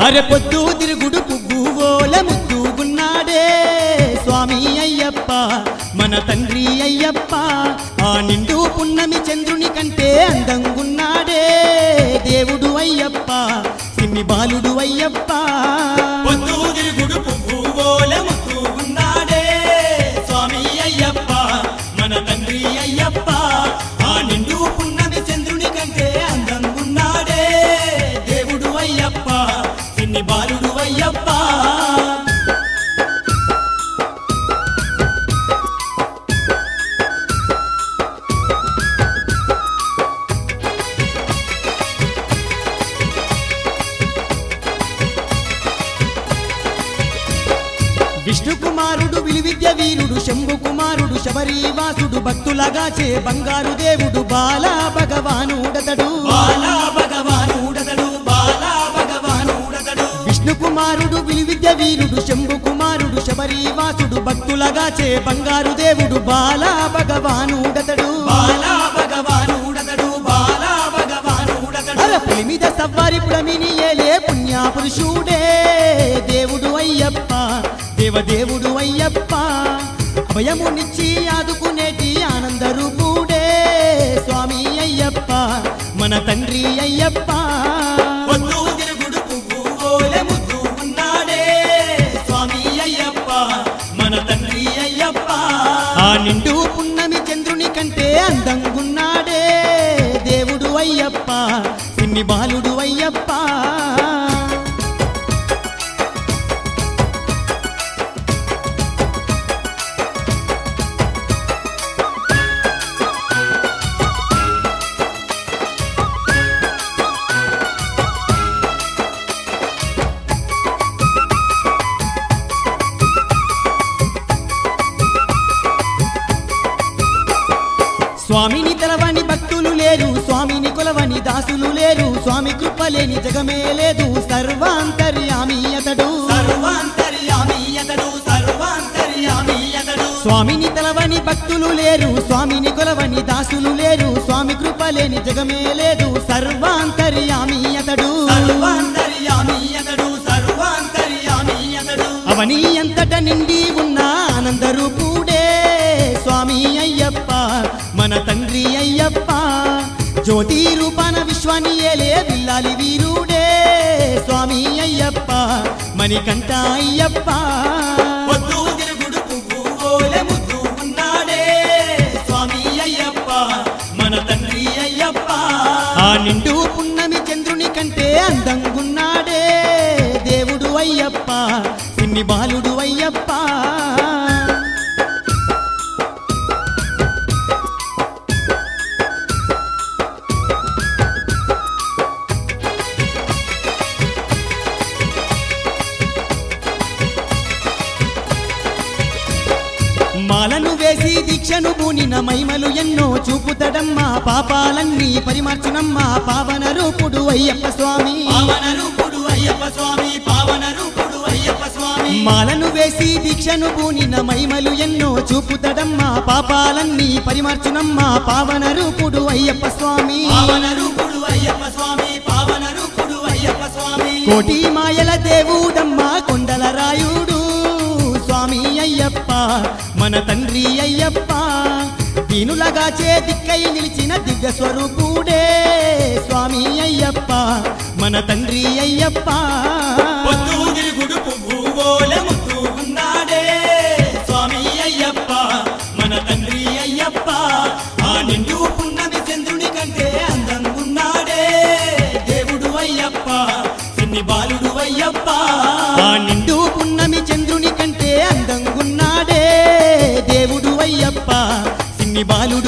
అరె పొద్దు తిరుగుడు పువ్వువోల ముద్దుగున్నాడే స్వామి అయ్యప్ప మన తండ్రి అయ్యప్ప ఆ నిండు పున్నమి చంద్రుని కంటే అందంగున్నాడే దేవుడు అయ్యప్ప సిన్ని బాలుడు అయ్యప్ప పొద్దు తిరుగుడు పువ్వువోల ముద్దుగున్నాడే స్వామి అయ్యప్ప మన తండ్రి అయ్యప్ప ఆ నిండు పున్నమి చంద్రుని కంటే అందంగున్నాడే దేవుడు అయ్యప్ప సిన్ని బాలుడు అయ్యప్ప విష్ణు కుమారుడు విలువిద్య వీరుడు శంభు కుమారుడు శబరీవాసుడు భక్తులగాచే బంగారు దేవుడు బాలా భగవానుడతడు బాలా భగవానుడతడు బాలా భగవానుడతడు విష్ణు కుమారుడు విలువిద్య వీరుడు శంభు కుమారుడు శబరీవాసుడు భక్తులగాచే బంగారు దేవుడు బాలా భగవానుడతడు బాలా భగవానుడతడు బాలా భగవానుడతడు అర పులి మీద సవ్వారి పుడమిని ఏలే పుణ్యాపురుషుడే దేవుడు అయ్యప్ప దేవదేవుడు అయ్యప్ప అభయమునిచ్చి ఆదుకునేటి ఆనంద రూపుడే స్వామి అయ్యప్ప మన తండ్రి అయ్యప్ప పొద్దు తిరుగుడు పువ్వువోల ముద్దుగున్నాడే స్వామి అయ్యప్ప మన తండ్రి అయ్యప్ప ఆ నిండు పున్నమి చంద్రుని కంటే అందంగున్నాడే దేవుడు అయ్యప్ప సిన్ని బాలుడు అయ్యప్ప స్వామిని తెలవని భక్తులు లేరు స్వామిని కొలవని దాసులు లేరు స్వామి కృపలేని జగమే లేదు సర్వాంతర్యామి అతడు సర్వాంతర్యామి అతడు సర్వాంతర్యామి అతడు స్వామిని తెలవని భక్తులు లేరు స్వామిని కొలవని దాసులు లేరు స్వామి కృపలేని జగమే లేదు సర్వాంతర్యామి అతడు సర్వాంతర్యామి అతడు సర్వాంతర్యామి అతడు అవని అంతట నిండి ఉన్న ఆనంద రూపుడే స్వామి అయ్యప్ప మన తండ్రి అయ్యప్ప జ్యోతి రూపాన విశ్వాన్ని ఏలే విల్లాలి వీరుడే స్వామి అయ్యప్ప మణికంఠ అయ్యప్ప పొద్దు తిరుగుడు పువ్వువోల ముద్దుగున్నాడే స్వామి అయ్యప్ప మన తండ్రి అయ్యప్ప ఆ నిండు పున్నమి చంద్రుని కంటే అందంగున్నాడే దేవుడు అయ్యప్ప సిన్ని బాలుడు అయ్యప్ప మాలను వేసి దీక్షను పూనిన మహిమలు ఎన్నో చూపుతడమ్మా పాపాలన్నీ పరిమార్చునమ్మా పావన రూపుడు అయ్యప్ప స్వామి పావన రూపుడు అయ్యప్ప స్వామి పావన రూపుడు అయ్యప్ప స్వామి మాలను వేసి దీక్షను పూనిన మహిమలు ఎన్నో చూపుతడమ్మా పాపాలన్నీ పరిమార్చునమ్మా పావన రూపుడు అయ్యప్ప స్వామి పావన రూపుడు అయ్యప్ప స్వామి పావన రూపుడు అయ్యప్ప స్వామి కోటి మాయల దేవుడమ్మా కొండల రాయుడు స్వామి అయ్యప్ప మన తండ్రి అయ్యప్ప దీనులగా చేదిక్కై నిలిచిన దివ్య స్వరూపుడే స్వామి అయ్యప్ప మన తండ్రి అయ్యప్ప పొద్దు తిరుగుడు పువ్వువోల ముద్దుగున్నాడే స్వామి అయ్యప్ప మన తండ్రి అయ్యప్ప ఆ నిండు పున్నమి చంద్రుని కంటే అందంగున్నాడే దేవుడు అయ్యప్ప సిన్ని బాలుడు అయ్యప్ప ఆ నిండు పున్నమి చంద్రుని కంటే అందంగున్నాడే దేవుడు అయ్యప్ప సిన్ని బాలుడు